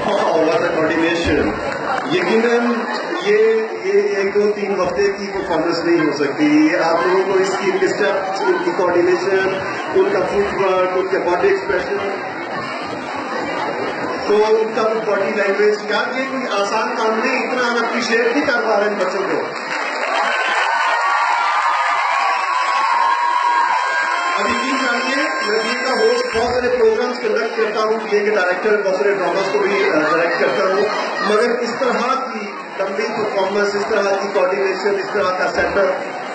Coordination, यकीनन ये 1-2-3 हफ्ते की परफॉर्मेंस नहीं हो सकती। आप लोगों को इसकी स्टेप्स, उनकी कोऑर्डिनेशन, उनका फुटवर्क, उनके बॉडी एक्सप्रेशन, तो उनका बॉडी लैंग्वेज, यार ये कोई आसान काम नहीं, इतना हम अप्रिशिएट नहीं कर पा रहे हैं बच्चों को। अब यकीन जानिए, मैं बीए का होस्ट बहुत सारे प्रोग्राम्स कंडक्ट करता हूँ, बीए के डायरेक्टर बहुत सारे ड्रामास को भी डायरेक्ट करता हूँ, मगर इस तरह की लंबी परफॉर्मेंस, इस तरह की कोऑर्डिनेशन, इस तरह का सेटअप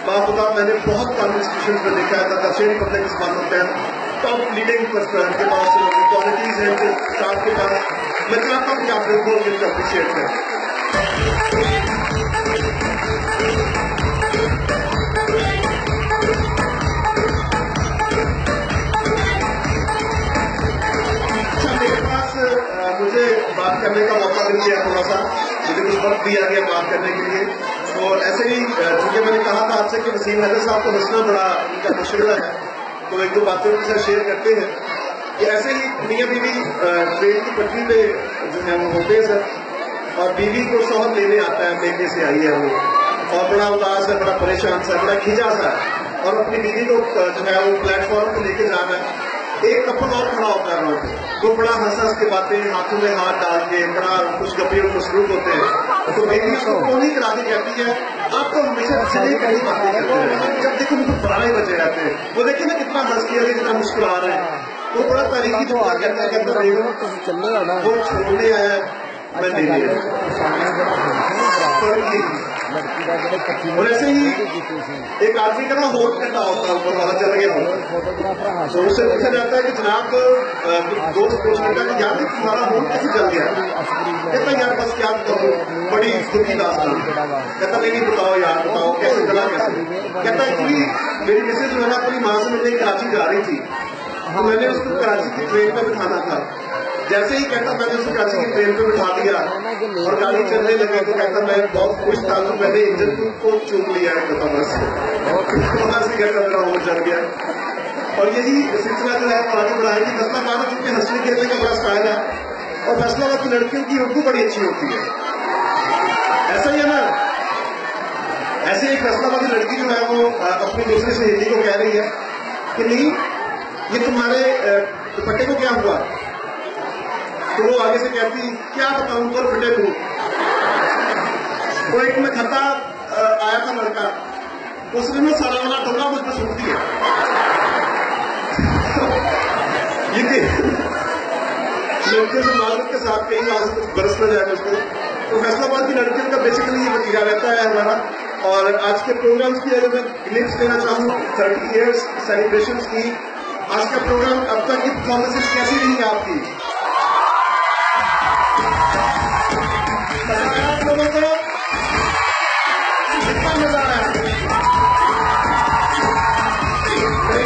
बाखुदा मैंने बहुत कम इंस्टीट्यूशन में देखा है। दशहरी पब्लिक स्कूल में टॉप लीडिंग पर्सन के पास क्वालिटीज हैं स्टाफ के पास। मैं चाहता हूँ कि आप लोगों को इनको अप्रिशिएट करें। मुझे बात करने का मौका मिल गया, थोड़ा सा मुझे कुछ वक्त दिया गया बात करने के लिए। और ऐसे ही चूंकि मैंने कहा था आपसे कि वसीम हैदर साहब को हंसना बड़ा उनका मुश्किल है, तो एक दो बातें उनके साथ शेयर करते हैं कि ऐसे ही मियां बीवी ट्रेन की पटरी पे जो है वो होते हैं सर, और बीवी को शौहर लेने आता है, लेके से आई है वो, और बड़ा उदास है, बड़ा परेशान सा, बड़ा खिंचा सा, और अपनी बीवी को जो है वो प्लेटफॉर्म पे लेके जाना है। एक कपल और खड़ा होता है वहां पे, वो बड़ा हंस के बातें हाथों में हाथ डाल के बड़ा कुछ गपी और मसरूफ होते हैं। तो बेबी उसको फोन ही करा के कहती है, आप तो हमेशा चले कहीं बातें करते हैं, जब देखो मुझे 12 बजे रहते हैं। वो देखिए ना कितना हंस किया, कितना मुस्कुरा रहे हैं। वो बड़ा तारीखी जो कहता है वो छोड़ने आया है, मैं लेने और ऐसे ही एक आदमी का ना होट करता होता है, ऊपर बाहर चल गया तो उससे पूछा जाता है कि जनाब दोस्त पूछने का कि यार तुम्हारा होट कैसे चल गया? कहता यार बस क्या बताऊँ, बड़ी दुखी दास्तान। कहता नहीं बताओ यार, बताओ कैसे चला, कैसे? कहता एक्चुअली मेरी मिसेज जो है ना अपनी माँ से मिलने कराची जा रही थी, तो मैंने उसको कराची की ट्रेन पे बिठाना था। जैसे ही कहता मैंने उसको कराची की ट्रेन पे बिठा दिया और गाड़ी चलने लगे, तो कहता मैं बहुत खुश था, तो मैंने इंजन को चूक लिया है, कहता बस वहां से कहता मेरा होश जल गया। और यही सिलसिला जो है आगे बढ़ाएगी। फैसलाबाद चूंकि हंसने खेलने का बड़ा स्टाइल है, और फैसलाबाद की लड़कियों की उर्दू बड़ी अच्छी होती है, ऐसा ही है ना। ऐसे एक फैसलाबादी लड़की जो है वो अपनी दूसरी सहेली को कह रही है कि नहीं ये तुम्हारे दुपट्टे को क्या हुआ? तो वो आगे से कहती क्या बताऊं तो फटे तू। वो एक में खता आया था लड़का, उसने ना सारा वाला टोला मुझ पर सूख दिया। ये लड़कियों से मालूम के साथ कहीं वहां से कुछ बरस न जाए मुझको। तो फैसलाबाद की लड़कियों का बेसिकली ये वतीरा रहता है हमारा। और आज के प्रोग्राम्स की अगर मैं ग्लिम्स देना चाहूँ 30 ईयर्स सेलिब्रेशन की, आज का प्रोग्राम अब तक की परफॉर्मेंसेस कैसी रही आपकी? आप लोगों को कितना मजा आया?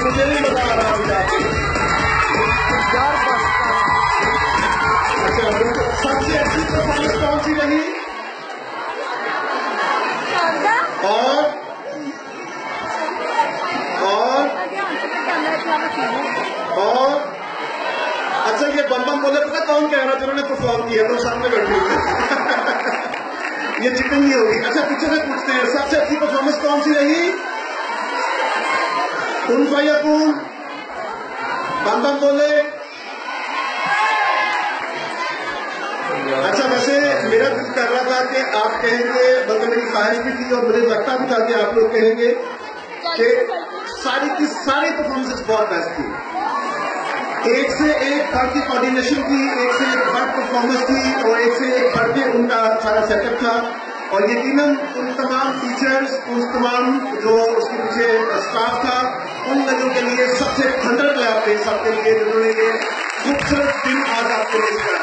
मुझे नहीं मजा आ रहा अभी आपको। अच्छा, सबसे अच्छी परफॉर्मेंस कौन सी रही? और अच्छा ये बम बोले पता कौन कह रहा जिन्होंने परफॉर्म किया, तो सामने बैठी हुई ये चिकन ही होगी। अच्छा पीछे से पूछते हैं सबसे अच्छी परफॉर्मेंस कौन सी रही? कौन फायकून बम बोले। अच्छा वैसे मेरा दिल कर रहा था कि आप कहेंगे, बल्कि मेरी ख्वाहिश भी थी और मुझे लगता भी था कि आप लोग कहेंगे कि सारी की सारी परफॉर्मेंसेस बहुत बेस्ट थी, एक से एक बढ़ की कोऑर्डिनेशन थी, एक से एक बढ़ परफॉर्मेंस थी, और एक से एक बढ़ के उनका सारा सेटअप था। और यकीनन उन तमाम टीचर्स, उन तमाम जो उसके पीछे स्टाफ था, उन लोगों के लिए सबसे 100 क्लैप थे सबके लिए जिन्होंने ये खूबसूरत दिन आज आपको पेश किया।